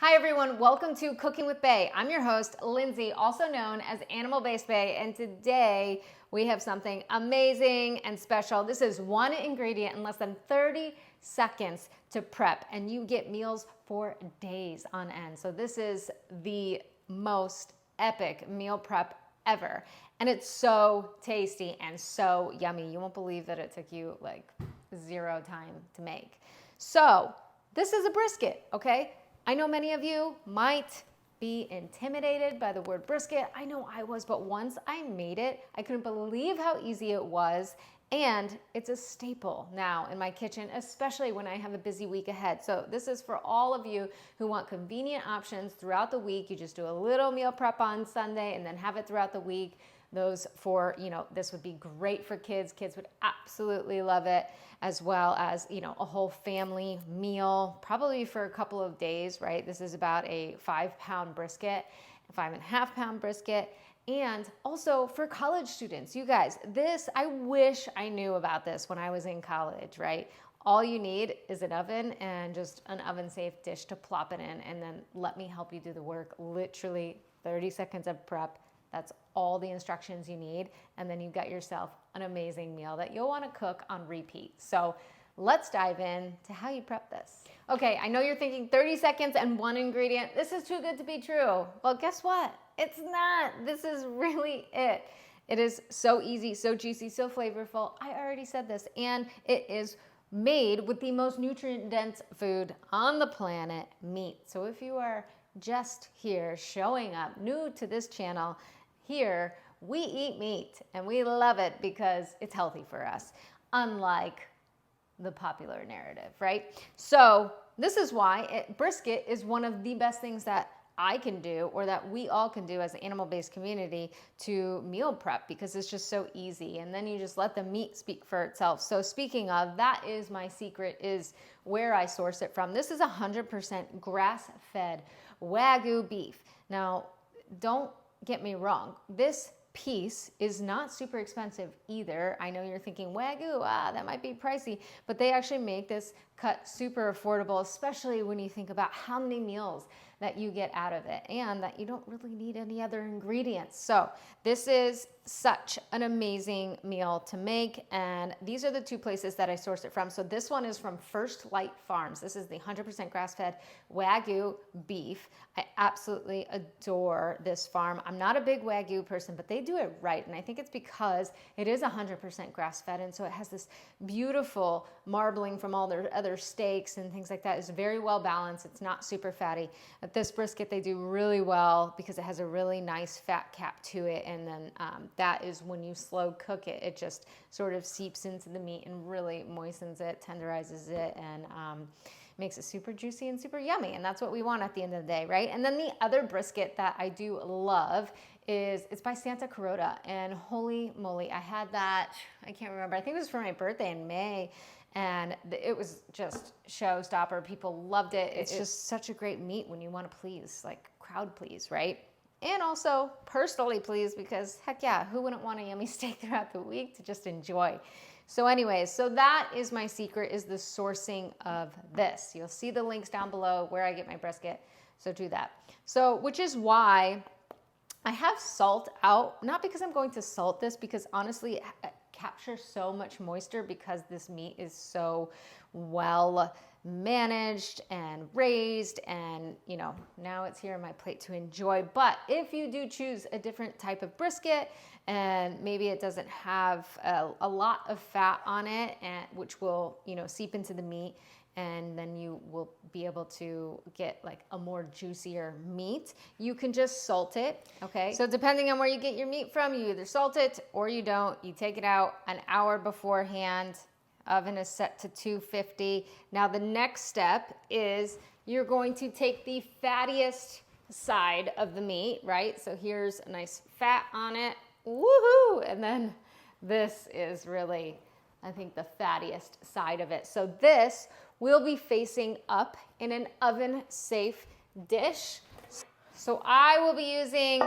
Hi everyone, welcome to Cooking with Bae. I'm your host, Lindsay, also known as Animal Based Bae, and today we have something amazing and special. This is one ingredient in less than 30 seconds to prep, and you get meals for days on end. So this is the most epic meal prep ever, and it's so tasty and so yummy. You won't believe that it took you like 0 time to make. So this is a brisket, okay? I know many of you might be intimidated by the word brisket. I know I was, but once I made it, I couldn't believe how easy it was. And it's a staple now in my kitchen, especially when I have a busy week ahead. So this is for all of you who want convenient options throughout the week. You just do a little meal prep on Sunday and then have it throughout the week. Those for, this would be great for kids. Kids would absolutely love it, as well as, a whole family meal, probably for a couple of days, right? This is about a 5-pound brisket, 5.5-pound brisket. And also for college students, you guys, I wish I knew about this when I was in college, right? All you need is an oven and just an oven safe dish to plop it in, and then let me help you do the work. Literally 30 seconds of prep. That's all the instructions you need. And then you've got yourself an amazing meal that you'll want to cook on repeat. So let's dive in to how you prep this. Okay, I know you're thinking 30 seconds and 1 ingredient. This is too good to be true. Well, guess what? It's not. This is really it. It is so easy, so juicy, so flavorful. I already said this. And it is made with the most nutrient-dense food on the planet, meat. So if you are just here showing up, new to this channel, here we eat meat and we love it because it's healthy for us, unlike the popular narrative, right? So this is why brisket is one of the best things that I can do, or that we all can do as an animal-based community, to meal prep, because it's just so easy. And then you just let the meat speak for itself. So speaking of, that is my secret, is where I source it from. This is 100% grass-fed Wagyu beef. Now, don't get me wrong. This piece is not super expensive either. I know you're thinking, Wagyu, that might be pricey, but they actually make this cut super affordable, especially when you think about how many meals that you get out of it, and that you don't really need any other ingredients. So this is such an amazing meal to make, and these are the 2 places that I source it from. So this one is from First Light Farms. This is the 100% grass-fed Wagyu beef. I absolutely adore this farm. I'm not a big Wagyu person, but they do it right, and I think it's because it is 100% grass-fed, and so it has this beautiful marbling from all their other steaks and things like that. It's very well balanced. It's not super fatty. At this brisket, they do really well because it has a really nice fat cap to it, and then that is when you slow cook it, it just sort of seeps into the meat and really moistens it, tenderizes it, and makes it super juicy and super yummy. And that's what we want at the end of the day, right? And then the other brisket that I do love it's by Santa Carota, and holy moly, I had that, I can't remember, I think it was for my birthday in May, and it was just showstopper. People loved it. It's just such a great meat when you want to please, like crowd please, right? And also personally please, because heck yeah, who wouldn't want a yummy steak throughout the week to just enjoy? So anyways, so that is my secret, is the sourcing of this. You'll see the links down below where I get my brisket, so do that. So, which is why I have salt out, not because I'm going to salt this, because honestly, it captures so much moisture because this meat is so well managed and raised, and now it's here on my plate to enjoy. But if you do choose a different type of brisket, and maybe it doesn't have a lot of fat on it, and which will seep into the meat, and then you will be able to get like a more juicier meat, you can just salt it, okay? So depending on where you get your meat from, you either salt it or you don't. You take it out an hour beforehand. Oven is set to 250. Now the next step is you're going to take the fattiest side of the meat, right? So here's a nice fat on it, woohoo! And then this is really, I think, the fattiest side of it. So this will be facing up in an oven safe dish. So I will be using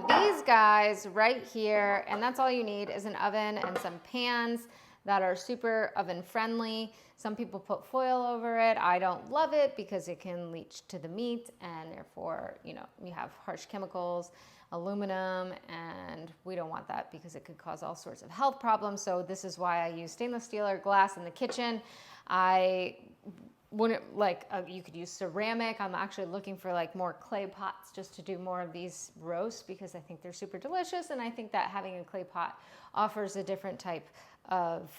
these guys right here, and that's all you need is an oven and some pans. that are super oven friendly. Some people put foil over it. I don't love it because it can leach to the meat and therefore, you have harsh chemicals, aluminum, and we don't want that because it could cause all sorts of health problems. So this is why I use stainless steel or glass in the kitchen. I wouldn't you could use ceramic. I'm actually looking for more clay pots just to do more of these roasts because I think they're super delicious, and I think that having a clay pot offers a different type of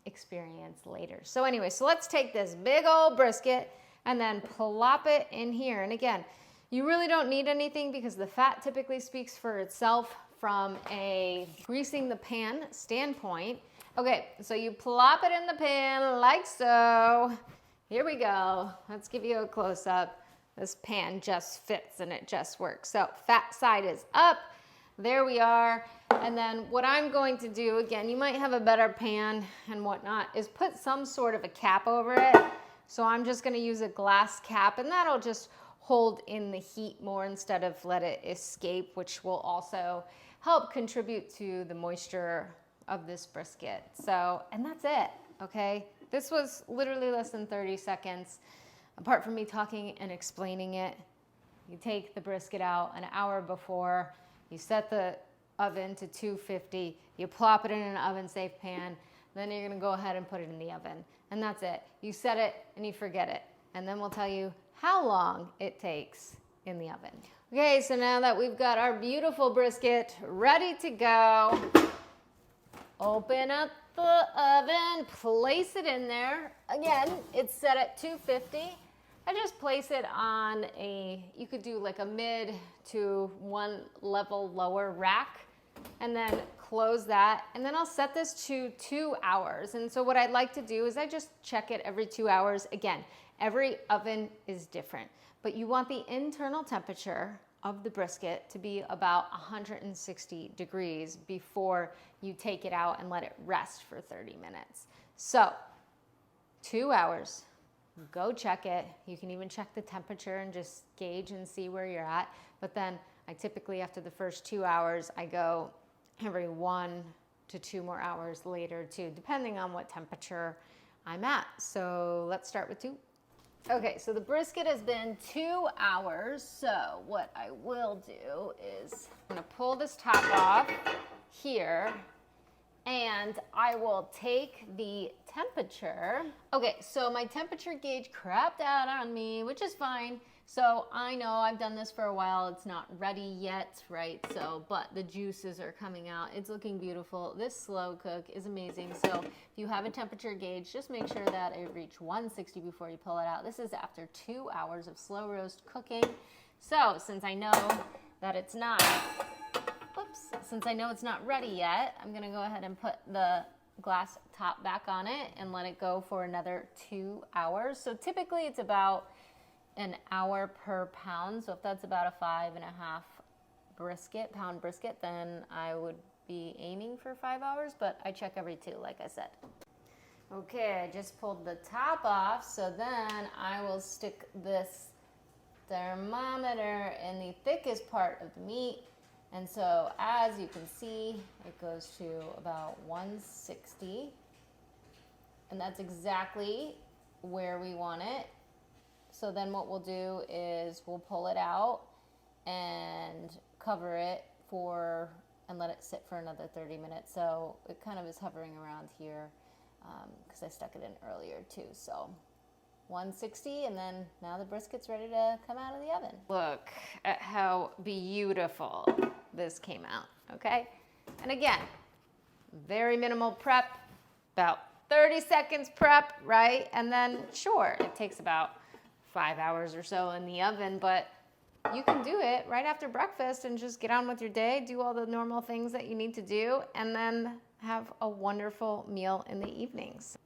experience later. So anyway, so let's take this big old brisket and then plop it in here. And again, you really don't need anything because the fat typically speaks for itself from a greasing the pan standpoint. Okay, so you plop it in the pan like so. Here we go. Let's give you a close-up. This pan just fits and it just works. So fat side is up. There we are. And then what I'm going to do, again, you might have a better pan and whatnot, is put some sort of a cap over it. So I'm just going to use a glass cap, and that'll just hold in the heat more instead of let it escape, which will also help contribute to the moisture of this brisket. So, and that's it, okay? This was literally less than 30 seconds. Apart from me talking and explaining it, you take the brisket out an hour before, you set the oven to 250, you plop it in an oven-safe pan, then you're gonna go ahead and put it in the oven. And that's it. You set it and you forget it. And then we'll tell you how long it takes in the oven. Okay, so now that we've got our beautiful brisket ready to go, open up the oven, place it in there. Again, it's set at 250. I just place it on you could do like a mid to one level lower rack, and then close that. And then I'll set this to 2 hours. And so what I'd like to do is I just check it every 2 hours. Again, every oven is different, but you want the internal temperature of the brisket to be about 160 degrees before you take it out and let it rest for 30 minutes. So 2 hours, go check it. You can even check the temperature and just gauge and see where you're at. But then I typically, after the first 2 hours, I go every 1 to 2 more hours later too, depending on what temperature I'm at. So let's start with 2. Okay, so the brisket has been 2 hours. So what I will do is I'm gonna pull this top off here, and I will take the temperature. Okay, so my temperature gauge crapped out on me, which is fine. So I know I've done this for a while. It's not ready yet, right? So, but the juices are coming out. It's looking beautiful. This slow cook is amazing. So if you have a temperature gauge, just make sure that it reaches 160 before you pull it out. This is after 2 hours of slow roast cooking. So since I know that it's not, since I know it's not ready yet, I'm gonna go ahead and put the glass top back on it and let it go for another 2 hours. So typically it's about an hour per pound. So if that's about a 5.5 pound brisket, then I would be aiming for 5 hours, but I check every 2, like I said. Okay, I just pulled the top off. So then I will stick this thermometer in the thickest part of the meat. And so as you can see, it goes to about 160. And that's exactly where we want it. So then what we'll do is we'll pull it out and cover it and let it sit for another 30 minutes. So it kind of is hovering around here because I stuck it in earlier too. So 160, and then now the brisket's ready to come out of the oven. Look at how beautiful this came out, okay? And again, very minimal prep, about 30 seconds prep, right? And then sure, it takes about 5 hours or so in the oven, but you can do it right after breakfast and just get on with your day, do all the normal things that you need to do, and then have a wonderful meal in the evenings.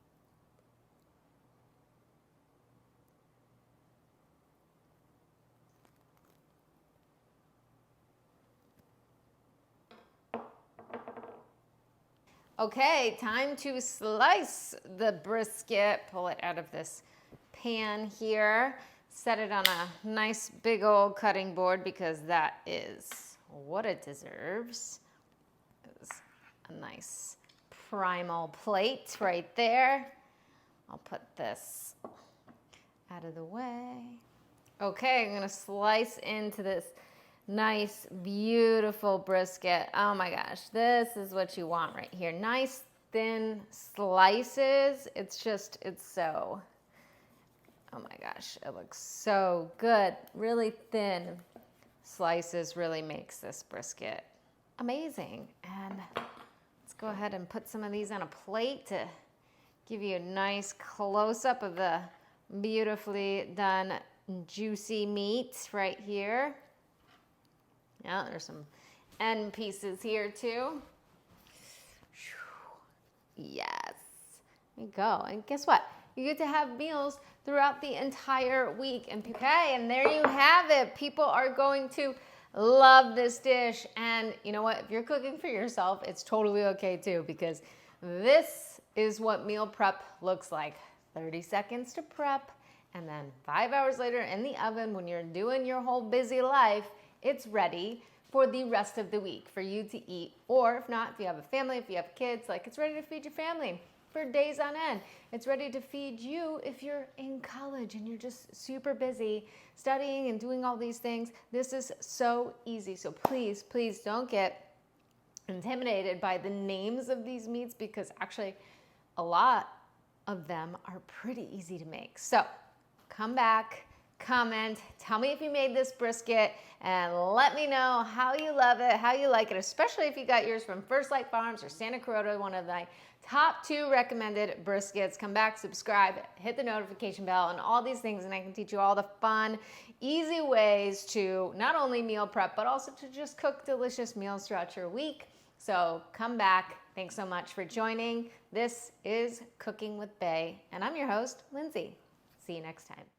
Okay, time to slice the brisket. Pull it out of this pan here. Set it on a nice big old cutting board because that is what it deserves. It's a nice primal plate right there. I'll put this out of the way. Okay, I'm gonna slice into this nice, beautiful brisket. Oh my gosh, this is what you want right here. Nice, thin slices. It's so, oh my gosh, it looks so good. Really thin slices really makes this brisket amazing. And let's go ahead and put some of these on a plate to give you a nice close-up of the beautifully done juicy meat right here. Yeah, there's some end pieces here too. Yes, there you go. And guess what? You get to have meals throughout the entire week. And okay, and there you have it. People are going to love this dish. And you know what? If you're cooking for yourself, it's totally okay too, because this is what meal prep looks like. 30 seconds to prep, and then 5 hours later in the oven when you're doing your whole busy life, it's ready for the rest of the week for you to eat. Or if not, if you have a family, if you have kids, like, it's ready to feed your family for days on end. It's ready to feed you if you're in college and you're just super busy studying and doing all these things. This is so easy. So please, please don't get intimidated by the names of these meats, because actually a lot of them are pretty easy to make. So come back, comment, tell me if you made this brisket, and let me know how you love it, how you like it, especially if you got yours from First Light Farms or Santa Carota, one of my top 2 recommended briskets. Come back, subscribe, hit the notification bell, and all these things, and I can teach you all the fun, easy ways to not only meal prep, but also to just cook delicious meals throughout your week. So come back. Thanks so much for joining. This is Cooking with Bay, and I'm your host, Lindsay. See you next time.